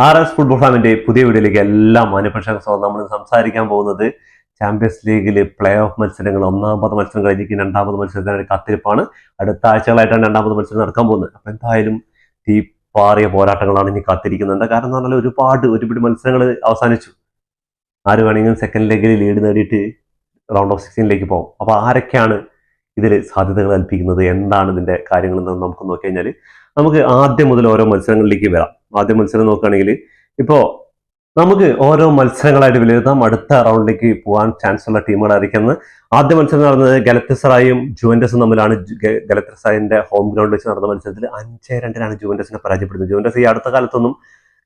RS football ഫാമിന്റെ പുതിയ വീഡിയോയിലേക്ക് എല്ലാ മാന്യപ്രേക്ഷകർക്കും സ്വാഗതം. നമ്മൾ സംസാരിക്കാൻ പോകുന്നത് ചാമ്പ്യൻസ് ലീഗിൽ പ്ലേ ഓഫ് മത്സരങ്ങൾ. ഒന്നാമത് മത്സരം കഴിഞ്ഞിട്ട് രണ്ടാമത് മത്സരത്തിന് കാത്തിരിപ്പാണ്. അടുത്ത ആഴ്ചകളായിട്ടാണ് രണ്ടാമത് മത്സരം നടക്കാൻ പോകുന്നത്. അപ്പൊ എന്തായാലും തീപ്പാറിയ പോരാട്ടങ്ങളാണ് ഇനി കാത്തിരിക്കുന്നുണ്ട്. കാരണം എന്ന് പറഞ്ഞാൽ ഒരുപിടി മത്സരങ്ങൾ അവസാനിച്ചു. ആര് വേണമെങ്കിലും സെക്കൻഡ് ലെഗിൽ ലീഡ് നേടിയിട്ട് റൗണ്ട് ഓഫ് 16ലേക്ക് പോകും. അപ്പൊ ആരൊക്കെയാണ് ഇതിൽ സാധ്യതകൾ കൽപ്പിക്കുന്നത്, എന്താണ് ഇതിന്റെ കാര്യങ്ങളെന്ന് നമുക്ക് നോക്കി കഴിഞ്ഞാൽ നമുക്ക് ആദ്യം മുതൽ ഓരോ മത്സരങ്ങളിലേക്ക് വരാം. ആദ്യ മത്സരം നോക്കുകയാണെങ്കിൽ ഇപ്പോൾ നമുക്ക് ഓരോ മത്സരങ്ങളായിട്ട് വിലയിരുത്താം. അടുത്ത റൗണ്ടിലേക്ക് പോകാൻ ചാൻസ് ഉള്ള ടീമുകളായിരിക്കുന്നത്. ആദ്യ മത്സരം നടന്നത് ഗലത്തസറായും ജുവന്റസും തമ്മിലാണ്. ഗലത്തസറായിന്റെ ഹോം ഗ്രൗണ്ടിൽ വെച്ച് നടന്ന മത്സരത്തിൽ 5-2 ജുവന്റസിനെ പരാജയപ്പെടുന്നു. ജുവന്റസ് ഈ അടുത്ത കാലത്തൊന്നും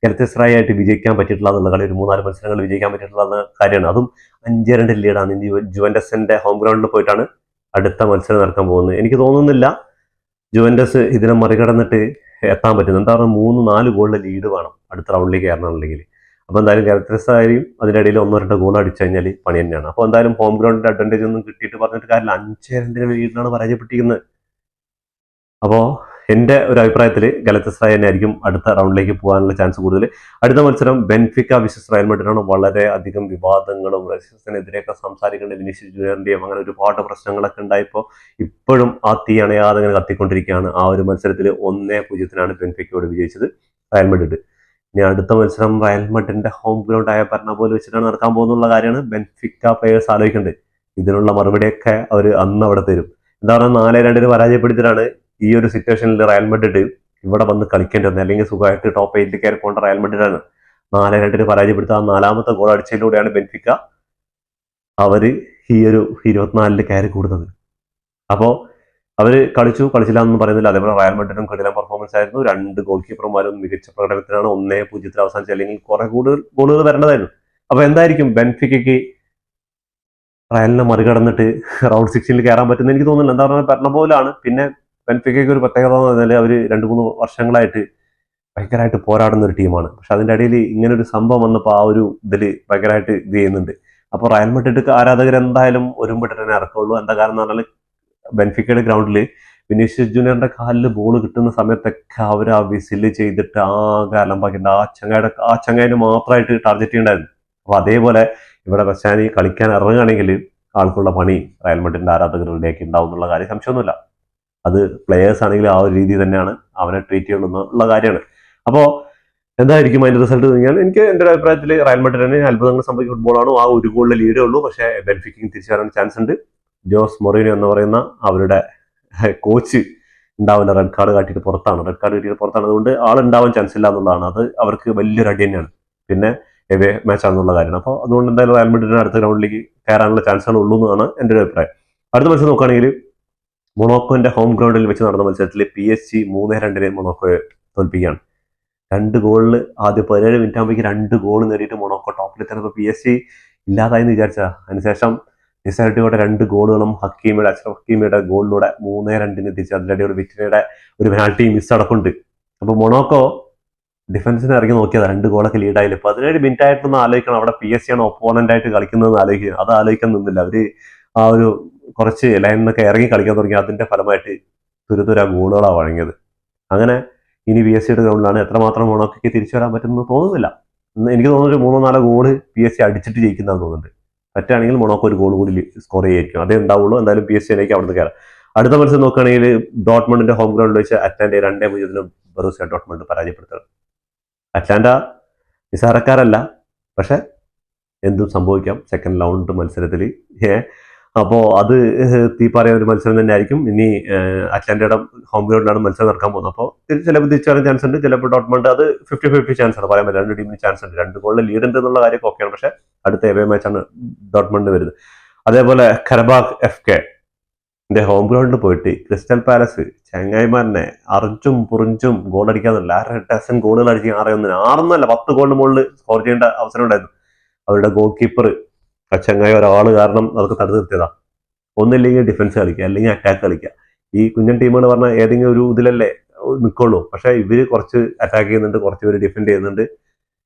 ഗലത്തസറായി ആയിട്ട് വിജയിക്കാൻ പറ്റിയിട്ടുള്ള എന്നുള്ള കളി, ഒരു 3-4 മത്സരങ്ങൾ വിജയിക്കാൻ പറ്റിയിട്ടുള്ള കാര്യമാണ്. അതും 5-2 ലീഡാണ്. ജുവന്റസിന്റെ ഹോം ഗ്രൗണ്ടിൽ പോയിട്ടാണ് അടുത്ത മത്സരം നടക്കാൻ പോകുന്നത്. എനിക്ക് തോന്നുന്നില്ല ജുവന്റസ് ഇതിനെ മറികടന്നിട്ട് എത്താൻ പറ്റുന്നത്. എന്താ പറയുക, 3-4 ഗോളിന്റെ ലീഡ് വേണം അടുത്ത റൗണ്ടിലേക്ക് കയറണമെന്നുണ്ടെങ്കിൽ. അപ്പോൾ എന്തായാലും ഗലത്തസറായും അതിന്റെ ഇടയിൽ 1-2 ഗോൾ അടിച്ചു കഴിഞ്ഞാൽ പണി തന്നെയാണ്. അപ്പോൾ എന്തായാലും ഹോം ഗ്രൗണ്ടിന്റെ അഡ്വാൻറ്റേജ് ഒന്നും കിട്ടിയിട്ട് പറഞ്ഞിട്ട് കാര്യമില്ല. 5-2 ലീഡിനാണ് പരാജയപ്പെട്ടിരിക്കുന്നത്. അപ്പോൾ എൻ്റെ ഒരു അഭിപ്രായത്തിൽ ഗലത്തസറായി തന്നെ ആയിരിക്കും അടുത്ത റൗണ്ടിലേക്ക് പോകാനുള്ള ചാൻസ് കൂടുതൽ. അടുത്ത മത്സരം ബെൻഫിക്ക വിസസ് റയൽ മാഡ്രിഡാണ്. വളരെ അധികം വിവാദങ്ങളും റഷ്യസിനെതിരെയൊക്കെ സംസാരിക്കേണ്ട വിനീഷ്യസ് ജൂനിയറിന്റെയും അങ്ങനെ ഒരുപാട് പ്രശ്നങ്ങളൊക്കെ ഉണ്ടായപ്പോൾ ഇപ്പോഴും ആ തീ അണയാതെ അങ്ങനെ കത്തിക്കൊണ്ടിരിക്കുകയാണ്. ആ ഒരു മത്സരത്തിൽ 1-0 ബെൻഫിക്കയോട് വിജയിച്ചത് റയൽ മാഡ്രിഡ്. ഇനി അടുത്ത മത്സരം റയൽ മാഡ്രിഡിന്റെ ഹോം ഗ്രൗണ്ട് ആയ ബെർണബോയിൽ വെച്ചിട്ടാണ് നടക്കാൻ പോകുന്നുള്ള കാര്യമാണ് ബെൻഫിക്ക പ്ലേയേഴ്സ് ആലോചിക്കേണ്ടത്. ഇതിനുള്ള മറുപടിയൊക്കെ അവർ അന്ന് അവിടെ തരും. എന്താ പറയുക, 4-2 പരാജയപ്പെടുത്തിയിട്ടാണ് ഈ ഒരു സിറ്റുവേഷനിൽ റയൽ മാഡ്രിഡ് ഇവിടെ വന്ന് കളിക്കേണ്ടി വന്നത്. അല്ലെങ്കിൽ സുഖമായിട്ട് ടോപ്പ് 8 കയറി പോകേണ്ട റയൽ മാഡ്രിഡാണ് 4-2 പരാജയപ്പെടുത്തുക. 4ാമത്തെ ഗോൾ അടിച്ചതിലൂടെയാണ് ബെൻഫിക്ക അവര് ഈ ഒരു 24 കയറി കൂടുന്നത്. അപ്പോൾ അവര് കളിച്ചില്ല എന്ന് പറയുന്നില്ല. അതേപോലെ റയൽ മാഡ്രിഡും കിടിലൻ പെർഫോമൻസ് ആയിരുന്നു. 2 ഗോൾ കീപ്പർമാരും മികച്ച പ്രകടനത്തിനാണ് 1-0 അവസാനിച്ചത്. അല്ലെങ്കിൽ കുറെ കൂടുതൽ ഗോളുകൾ വരേണ്ടതായിരുന്നു. അപ്പൊ എന്തായിരിക്കും ബെൻഫിക്കയ്ക്ക് റയലിനെ മറികടന്നിട്ട് റൗണ്ട് 16ൽ കയറാൻ പറ്റുന്നത് എനിക്ക് തോന്നുന്നില്ല. എന്താ പറയുക, ബെർണബോയിലാണ്. പിന്നെ ബെൻഫിക്കയ്ക്ക് ഒരു പ്രത്യേകത എന്ന് പറഞ്ഞാൽ അവർ 2-3 വർഷങ്ങളായിട്ട് ഭയങ്കരമായിട്ട് പോരാടുന്ന ഒരു ടീമാണ്. പക്ഷെ അതിൻ്റെ ഇടയിൽ ഇങ്ങനെ ഒരു സംഭവം വന്നപ്പോൾ ആ ഒരു ഇതിൽ ഭയങ്കരമായിട്ട് ഇത് ചെയ്യുന്നുണ്ട്. അപ്പോൾ റയൽ മാഡ്രിഡ് ആരാധകർ എന്തായാലും ഒരുമ്പിട്ട് തന്നെ ഇറക്കുള്ളൂ. എന്താ കാരണം എന്ന് പറഞ്ഞാൽ ബെൻഫിക്കയുടെ ഗ്രൗണ്ടിൽ വിനീഷ്യസ് ജൂനിയറിന്റെ കാലിൽ ബോൾ കിട്ടുന്ന സമയത്തൊക്കെ അവർ ആ വിസില് ചെയ്തിട്ട് ആകെ അലമ്പാക്കിയിട്ട് ആ ചങ്ങായിന് മാത്രമായിട്ട് ടാർഗറ്റ് ചെയ്യണ്ടായിരുന്നു. അപ്പൊ അതേപോലെ ഇവിടെ ബസ്റ്റാനി കളിക്കാൻ ഇറങ്ങുകയാണെങ്കിൽ ആൾക്കുള്ള പണി റയൽ മാഡ്രിഡിന്റെ ആരാധകർ റെഡിയാക്കി ഉണ്ടാവും എന്നുള്ള കാര്യം സംശയമൊന്നുമില്ല. അത് പ്ലെയേഴ്സ് ആണെങ്കിൽ ആ ഒരു രീതി തന്നെയാണ് അവനെ ട്രീറ്റ് ചെയ്യുന്നുള്ള കാര്യമാണ്. അപ്പോൾ എന്തായിരിക്കും അതിന്റെ റിസൾട്ട് കഴിഞ്ഞാൽ എനിക്ക് എൻ്റെ ഒരു അഭിപ്രായത്തിൽ റയൽ മാഡ്രിഡിന് അത്ഭുതങ്ങൾ സംഭവിക്കുന്ന ഫുട്ബോളാണ്. ആ ഒരു ഗോളിലെ ലീഡേ ഉള്ളൂ. പക്ഷേ ബെൻഫിക്കയ്ക്ക് തിരിച്ചു വരാൻ ചാൻസ് ഉണ്ട്. ജോസ് മൊറീനോ എന്ന് പറയുന്ന അവരുടെ കോച്ച് ഉണ്ടാവില്ല, റെഡ് കാർഡ് കിട്ടിയിട്ട് പുറത്താണ്. അതുകൊണ്ട് ആളുണ്ടാവാൻ ചാൻസ് ഇല്ല എന്നുള്ളതാണ്. അത് അവർക്ക് വലിയൊരു അടി തന്നെയാണ്. പിന്നെ എവേ മാച്ച് ആണെന്നുള്ള കാര്യമാണ്. അപ്പോൾ അതുകൊണ്ട് എന്തായാലും റയൽ മാഡ്രിഡിന് അടുത്ത ഗ്രൗണ്ടിലേക്ക് കയറാനുള്ള ചാൻസുകൾ ഉള്ളൂ എന്നാണ് എൻ്റെ ഒരു അഭിപ്രായം. അടുത്ത മത്സരം നോക്കുകയാണെങ്കിൽ മൊണോക്കോന്റെ ഹോം ഗ്രൗണ്ടിൽ വെച്ച് നടന്ന മത്സരത്തിൽ PSG 3-2 മൊണോക്കോയെ തോൽപ്പിക്കുകയാണ്. 2 ഗോളിൽ ആദ്യം 17 മിനിറ്റ് ആകുമ്പോഴേക്ക് 2 ഗോൾ നേടിയിട്ട് മൊണോക്കോ ടോപ്പിലെത്തുന്നത്. PSG ഇല്ലാതായി എന്ന് വിചാരിച്ചാ. അതിനുശേഷം നിസാരിറ്റിയുടെ 2 ഗോളുകളും അഷ്റഫ് ഹക്കീമിയുടെ ഗോളിലൂടെ 3-2 എത്തിച്ച്. അതിനിടെ ഒരു വിറ്റിനയുടെ ഒരു പെനാൾട്ടി മിസ് അടക്കമുണ്ട്. അപ്പൊ മൊണോക്കോ ഡിഫൻസിന് ഇറങ്ങി നോക്കിയതാ, 2 ഗോളൊക്കെ ലീഡായില്ല. 17 മിനിറ്റ് ആയിട്ടൊന്ന് ആലോചിക്കണം, അവിടെ PSG ആണ് ഒപ്പോണന്റ് ആയിട്ട് കളിക്കുന്നതെന്ന് ആലോചിക്കുക. അത് ആലോചിക്കാൻ നിന്നില്ല. അവര് ആ ഒരു കുറച്ച് ലൈനിന്നൊക്കെ ഇറങ്ങി കളിക്കാൻ തുടങ്ങി. അതിന്റെ ഫലമായിട്ട് തുരുതുര ഗോളുകളാണ് വഴങ്ങിയത്. അങ്ങനെ ഇനി PSG ഗ്രൗണ്ടിലാണ്. എത്രമാത്രം മൊണോക്കോയ്ക്ക് തിരിച്ചു വരാൻ പറ്റുമെന്ന് തോന്നുന്നില്ല. എനിക്ക് തോന്നുന്നു 3-4 ഗോള് PSG അടിച്ചിട്ട് ജയിക്കുന്നതെന്ന് തോന്നുന്നുണ്ട്. പറ്റുകയാണെങ്കിൽ മൊണോക്കോ ഒരു ഗോൾ കൂടി സ്കോർ ചെയ്യായിരിക്കും. അതേ ഉണ്ടാവുള്ളൂ. എന്തായാലും PSG അവിടുന്ന് കയറാം. അടുത്ത മത്സരം നോക്കുകയാണെങ്കിൽ ഡോട്ട്മണ്ടിന്റെ ഹോം ഗ്രൗണ്ടിൽ വെച്ച് അറ്റ്ലാന്റ 2-0 ബൊറൂസിയ ഡോട്ട്മണ്ട് പരാജയപ്പെടുത്തുക. അറ്റ്ലാന്റ നിസാരക്കാരല്ല, പക്ഷെ എന്തും സംഭവിക്കാം സെക്കൻഡ് റൗണ്ട് മത്സരത്തിൽ. അപ്പോൾ അത് തീപ്പാറിയ ഒരു മത്സരം തന്നെ ആയിരിക്കും. ഇനി അറ്റ്ലാന്റയുടെ ഹോം ഗ്രൗണ്ടിലാണ് മത്സരം നടക്കാൻ പോകുന്നത്. അപ്പോൾ ചിലപ്പോൾ തിരിച്ചറിയാൻ ചാൻസ് ഉണ്ട്, ചിലപ്പോൾ ഡോട്ട്മണ്ട് അത് 50-50 ചാൻസ് ആണ്. പറയാൻ പറ്റില്ല. 2 ടീമിന് ചാൻസ് ഉണ്ട്. 2 ഗോളിൽ ലീഡ് ഉണ്ട് എന്നുള്ള കാര്യമൊക്കെ ഓക്കെയാണ്. പക്ഷെ അടുത്ത എവേ മാച്ചാണ് ഡോട്ട്മണ്ട് വരുന്നത്. അതേപോലെ ഖരബാഗ് FK ഹോം ഗ്രൗണ്ടിൽ പോയിട്ട് ക്രിസ്റ്റൽ പാലസ് ചങ്ങായിമാരനെ അറിഞ്ചും പുറിഞ്ചും ഗോൾ അടിക്കാന്നില്ല. 6 ഡസൻ ഗോളുകൾ അടിച്ച് 6-1 6 10 ഗോളിന് മുകളിൽ സ്കോർ ചെയ്യേണ്ട അവസരം ഉണ്ടായിരുന്നു. അവരുടെ ഗോൾ കീപ്പർ ചങ്ങായി ഒരാള് കാരണം അതൊക്കെ തടുത്ത് നിർത്തിയതാ. ഒന്നില്ലെങ്കിൽ ഡിഫൻസ് കളിക്കുക, അല്ലെങ്കിൽ അറ്റാക്ക് കളിക്കുക. ഈ കുഞ്ഞൻ ടീമുകൾ പറഞ്ഞാൽ ഏതെങ്കിലും ഒരു ഇതിലല്ലേ നിൽക്കുള്ളൂ. പക്ഷെ ഇവര് കുറച്ച് അറ്റാക്ക് ചെയ്യുന്നുണ്ട്, കുറച്ച് പേര് ഡിഫെൻഡ് ചെയ്യുന്നുണ്ട്.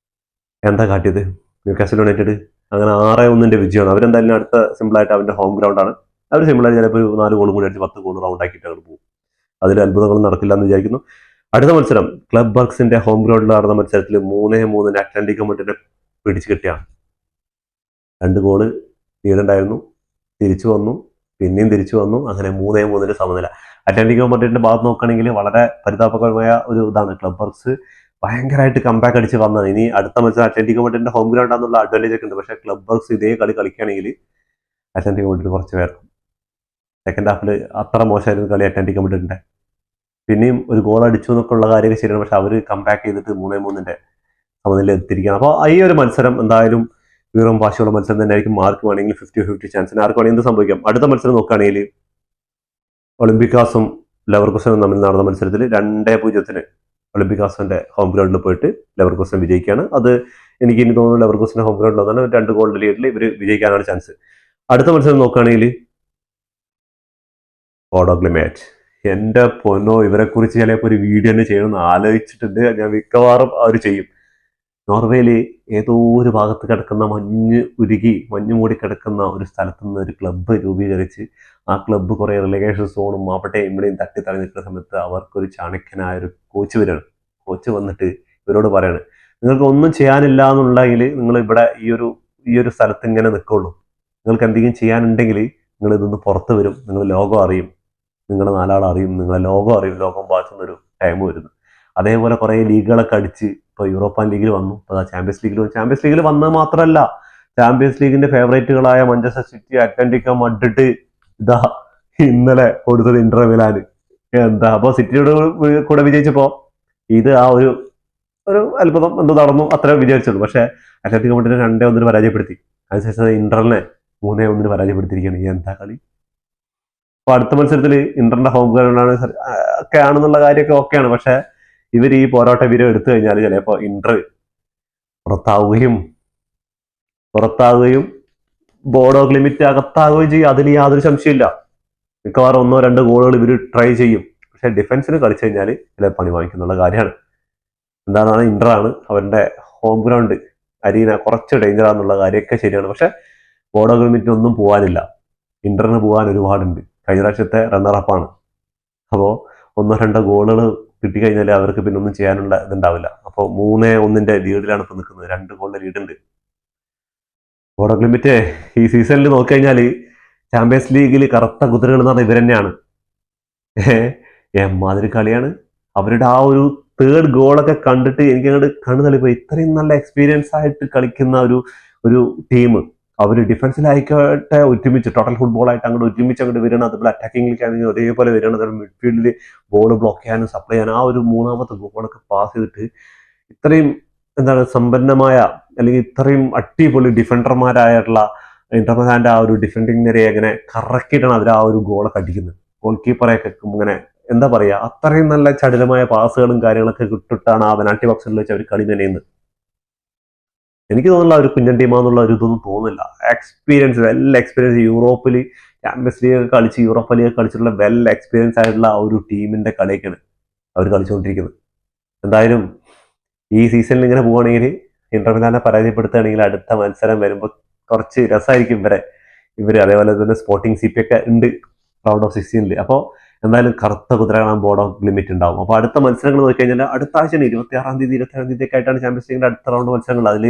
എന്താ കാട്ടിയത് ന്യൂകാസിൽ യുണൈറ്റഡ്? അങ്ങനെ 6-1 വിജയമാണ്. അവരെന്തായാലും അടുത്ത സിമ്പിളായിട്ട് അവന്റെ ഹോം ഗ്രൗണ്ടാണ്. അവർ സിമ്പിളായിട്ട് ചിലപ്പോൾ 4 ഗോളും കൂടി അടിച്ച് 10 ഗോൾ റൗണ്ട് ആക്കിയിട്ട് അങ്ങോട്ട് പോകും. അതിൽ അത്ഭുതങ്ങളും നടക്കില്ല എന്ന് വിചാരിക്കുന്നു. അടുത്ത മത്സരം ക്ലബ് ബർഗ്സിന്റെ ഹോം ഗ്രൗണ്ടിൽ നടന്ന മത്സരത്തിൽ 3-3 അറ്റ്ലാന്റിക്കോ മഡ്രിഡിനെ പിടിച്ചു കിട്ടിയാണ്. 2 ഗോള് ലീഡുണ്ടായിരുന്നു, തിരിച്ചു വന്നു, പിന്നെയും തിരിച്ചു വന്നു, അങ്ങനെ 3-3 സമനില. അറ്റ്ലാന്റിക്കോ മഡ്രിഡിന്റെ ഭാഗത്ത് നോക്കുകയാണെങ്കിൽ വളരെ പരിതാപകരമായ ഒരു ഇതാണ്. ക്ലബ് ബർഗ്സ് ഭയങ്കരമായിട്ട് കംബാക്ക് അടിച്ച് വന്നത്. ഇനി അടുത്ത മത്സരം അറ്റ്ലാന്റിക്കോ മഡ്രിഡിന്റെ ഹോം ഗ്രൗണ്ട് ആണെന്നുള്ള അഡ്വാൻറ്റേജ് ഒക്കെ ഉണ്ട്. പക്ഷേ ക്ലബ് ബർഗ്സ് ഇതേ കളി കളിക്കുകയാണെങ്കിൽ അറ്റ്ലാന്റിക്കോ മഡ്രിഡ് കുറച്ച് പേർക്കും. സെക്കൻഡ് ഹാഫിൽ അത്ര മോശമായിരുന്നു കളി അറ്റ്ലാന്റിക്കോ മഡ്രിഡിന്റെ. പിന്നെയും ഒരു ഗോൾ അടിച്ചു എന്നൊക്കെ ഉള്ള കാര്യമൊക്കെ ശരിയാണ്. പക്ഷെ അവർ കംബാക്ക് ചെയ്തിട്ട് 3-3 സമനില എത്തിയിരിക്കുകയാണ്. അപ്പോൾ ഈ ഒരു മത്സരം എന്തായാലും വീറും വാശിയുള്ള മത്സരം തന്നെ ആയിരിക്കും. മാർക്ക് വേണമെങ്കിൽ 50-50 ചാൻസിന് ആർക്ക് വേണമെങ്കിൽ എന്ത് സംഭവിക്കാം. അടുത്ത മത്സരം നോക്കുകയാണെങ്കിൽ ഒളിമ്പിക്കാസും ലെവർകുസനും തമ്മിൽ നടന്ന മത്സരത്തിൽ 2-0 ഒളിമ്പിക്കാസിന്റെ ഹോം ഗ്രൗണ്ടിൽ പോയിട്ട് ലെവർകുസൻ വിജയിക്കുകയാണ്. അത് എനിക്ക് ഇനി തോന്നുന്നു ലെവർകുസന്റെ ഹോം ഗ്രൗണ്ടിൽ വന്നാണ് 2 ഗോളിന്റെ ലീഡിൽ ഇവർ വിജയിക്കാനാണ് ചാൻസ്. അടുത്ത മത്സരം നോക്കുകയാണെങ്കിൽ ബോഡോ ഗ്ലിമറ്റ്. എന്റെ പൊന്നോ, ഇവരെ കുറിച്ച് ചിലപ്പോൾ ഒരു വീഡിയോ തന്നെ ചെയ്യണമെന്ന് ആലോചിച്ചിട്ടുണ്ട്. ഞാൻ മിക്കവാറും അവർ ചെയ്യും. നോർവേയിൽ ഏതോ ഒരു ഭാഗത്ത് കിടക്കുന്ന മഞ്ഞ് മൂടി കിടക്കുന്ന ഒരു സ്ഥലത്ത് നിന്ന് ഒരു ക്ലബ്ബ് രൂപീകരിച്ച് ആ ക്ലബ്ബ് കുറേ റിലേഗേഷൻ സോണും അവിടെയും ഇവിടെയും തട്ടി തള്ളി നിൽക്കുന്ന സമയത്ത് അവർക്കൊരു ചാണക്യനായ ഒരു കോച്ച് വരികയാണ്. കോച്ച് വന്നിട്ട് ഇവരോട് പറയാണ്, നിങ്ങൾക്ക് ഒന്നും ചെയ്യാനില്ല എന്നുണ്ടെങ്കിൽ നിങ്ങൾ ഇവിടെ ഈ ഒരു സ്ഥലത്ത് ഇങ്ങനെ നിൽക്കുള്ളൂ. നിങ്ങൾക്ക് എന്തെങ്കിലും ചെയ്യാനുണ്ടെങ്കിൽ നിങ്ങൾ ഇതൊന്ന് പുറത്ത് വരും, നിങ്ങൾ ലോകം അറിയും, നിങ്ങളുടെ 4 ആൾ അറിയും, നിങ്ങളെ ലോകം അറിയും, ലോകം വാഴ്ത്തുന്നൊരു ടൈം വരുന്നു. അതേപോലെ കുറേ ലീഗുകളൊക്കെ അടിച്ച് ഇപ്പോൾ യൂറോപ്യൻ ലീഗിൽ വന്നു, ഇപ്പോൾ ചാമ്പ്യൻസ് ലീഗിൽ വന്നു. ചാമ്പ്യൻസ് ലീഗിൽ വന്നത് മാത്രമല്ല, ചാമ്പ്യൻസ് ലീഗിന്റെ ഫേവറേറ്റുകളായ മാഞ്ചസ്റ്റർ സിറ്റി, അറ്റ്ലാന്റിക്കോ മഡ്രിഡ് ഇതാ ഇന്നലെ കൊടുത്തത് ഇന്റർ മിലാൻ. എന്താ അപ്പോൾ സിറ്റിയോട് കൂടെ വിജയിച്ചപ്പോൾ ഇത് ആ ഒരു അത്ഭുതം എന്തോ നടന്നു, അത്ര വിചാരിച്ചുള്ളൂ. പക്ഷേ അറ്റ്ലാന്റിക്കോ മഡ്രിഡിനെ 2-1 പരാജയപ്പെടുത്തി. അതിനുശേഷം ഇന്ററിനെ 3-1 പരാജയപ്പെടുത്തിയിരിക്കുകയാണ്. എന്താ കളി. അപ്പൊ അടുത്ത മത്സരത്തിൽ ഇന്ററിന്റെ ഹോം ഗ്രൗണ്ടാണ് ഒക്കെ ആണെന്നുള്ള കാര്യമൊക്കെ ഓക്കെയാണ്. പക്ഷെ ഇവർ ഈ പോരാട്ട വീരം എടുത്തു കഴിഞ്ഞാൽ ചിലപ്പോൾ ഇന്റർ പുറത്താവുകയും ബോഡോ ഗ്ലിമറ്റ് അകത്താവുകയും ചെയ്യും. അതിൽ യാതൊരു സംശയമില്ല. മിക്കവാറും 1-2 ഗോളുകൾ ഇവർ ട്രൈ ചെയ്യും. പക്ഷെ ഡിഫൻസിന് കളിച്ചു കഴിഞ്ഞാൽ ചില പണി വാങ്ങിക്കുന്നുള്ള കാര്യമാണ്. എന്താണ് ഇന്ററാണ് അവരുടെ ഹോം ഗ്രൗണ്ട്, അരീന കുറച്ച് ഡേഞ്ചറാന്നുള്ള കാര്യമൊക്കെ ശരിയാണ്. പക്ഷെ ബോഡോ ഗ്ലിമറ്റിനൊന്നും പോകാനില്ല, ഇന്ററിന് പോകാൻ ഒരുപാടുണ്ട്. കഴിഞ്ഞ പ്രാവശ്യത്തെ റണ്ണറപ്പാണ്. അപ്പോൾ 1-2 ഗോളുകൾ കിട്ടിക്കഴിഞ്ഞാൽ അവർക്ക് പിന്നെ ഒന്നും ചെയ്യാനുള്ള ഇതുണ്ടാവില്ല. അപ്പോൾ 3-1 ലീഡിലാണ് ഇപ്പോൾ നിൽക്കുന്നത്. 2 ഗോളിന്റെ ലീഡുണ്ട്. ബോഡോ ഗ്ലിമറ്റ് ഈ സീസണിൽ നോക്കിക്കഴിഞ്ഞാൽ ചാമ്പ്യൻസ് ലീഗിൽ കറുത്ത കുതിരകൾ എന്ന് പറഞ്ഞാൽ ഇവർ തന്നെയാണ്. എമ്മാതിരി കളിയാണ്. അവരുടെ ആ ഒരു 3rd ഗോളൊക്കെ കണ്ടിട്ട് എനിക്ക് അങ്ങോട്ട് കണ്ണു തള്ളിപ്പോയി. ഇത്രയും നല്ല എക്സ്പീരിയൻസ് ആയിട്ട് കളിക്കുന്ന ഒരു ടീം, അവർ ഡിഫൻസിലായിക്കോട്ടെ ഒരുമിച്ച് ടോട്ടൽ ഫുട്ബോളായിട്ട് അങ്ങോട്ട് വരികയാണ്. അതുപോലെ അറ്റാക്കിങ്ങിലേക്കാണെങ്കിൽ ഒരേപോലെ വരികയാണ്. അതുപോലെ മിഡ്ഫീൽഡിൽ ബോൾ ബ്ലോക്ക് ചെയ്യാനും സപ്ലൈ ചെയ്യാനും ആ ഒരു 3ാമത്തെ ഗോളൊക്കെ പാസ് ചെയ്തിട്ട് ഇത്രയും സമ്പന്നമായ അല്ലെങ്കിൽ ഇത്രയും അടിപൊളി ഡിഫൻഡർമാരായിട്ടുള്ള ഇന്റർ മിലാന്റെ ആ ഒരു ഡിഫൻഡിങ് നിരയെ അങ്ങനെ കറക്കിയിട്ടാണ് അവർ ആ ഒരു ഗോളൊക്കെ അടിക്കുന്നത്. ഗോൾ കീപ്പറെയൊക്കെ ഇങ്ങനെ എന്താ പറയുക, അത്രയും നല്ല ചടുലമായ പാസുകളും കാര്യങ്ങളൊക്കെ കിട്ടിട്ടാണ് ആ പെനാൽറ്റി ബോക്സിൽ വെച്ച് അവർ കളി നനയുന്നത്. എനിക്ക് തോന്നുന്നില്ല ഒരു കുഞ്ഞൻ ടീമാന്നുള്ള ഒരു ഇതൊന്നും തോന്നുന്നില്ല. വെൽ എക്സ്പീരിയൻസ് യൂറോപ്പിൽ ചാമ്പ്യൻസ് ലീഗ് കളിച്ച് യൂറോപ്പ ലീഗ് കളിച്ചിട്ടുള്ള വെൽ എക്സ്പീരിയൻസ് ആയിട്ടുള്ള ആ ഒരു ടീമിന്റെ കളിയൊക്കെയാണ് അവർ കളിച്ചുകൊണ്ടിരിക്കുന്നത്. എന്തായാലും ഈ സീസണിൽ ഇങ്ങനെ പോവുകയാണെങ്കിൽ ഇന്റർ മിലാനെ പരാജയപ്പെടുത്തുകയാണെങ്കിൽ അടുത്ത മത്സരം വരുമ്പോൾ കുറച്ച് രസമായിരിക്കും ഇവർ അതേപോലെ തന്നെ സ്പോർട്ടിംഗ് CP ഒക്കെ ഉണ്ട് റൗണ്ട് ഓഫ് 16. അപ്പോൾ എന്തായാലും കറുത്ത കുതിര കാണാൻ ബോർഡ് ഓഫ് ലിമിറ്റ് ഉണ്ടാവും. അപ്പോൾ അടുത്ത മത്സരങ്ങൾ നോക്കിക്കഴിഞ്ഞാൽ അടുത്ത ആഴ്ച 26-ാം തീയതി 27-ാം തീയതി ഒക്കെ ആയിട്ടാണ് ചാമ്പ്യൻസ് ലീഗിന്റെ അടുത്ത റൗണ്ട് മത്സരങ്ങൾ. അതിൽ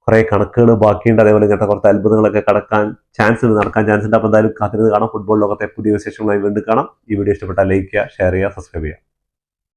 കുറെ കണക്കുകൾ ബാക്കിയുണ്ട്. അതേപോലെ ഇങ്ങനത്തെ കുറച്ച് അത്ഭുതങ്ങളൊക്കെ നടക്കാൻ ചാൻസ് ഉണ്ട്. അപ്പോൾ എന്തായാലും കാത്തിരുന്ന് കാണാം. ഫുട്ബോൾ ലോകത്തെ പുതിയ വിശേഷങ്ങളായി വീണ്ടും കാണാം. ഈ വീഡിയോ ഇഷ്ടപ്പെട്ടാൽ ലൈക്ക് ചെയ്യുക, ഷെയർ ചെയ്യുക, സബ്സ്ക്രൈബ് ചെയ്യുക.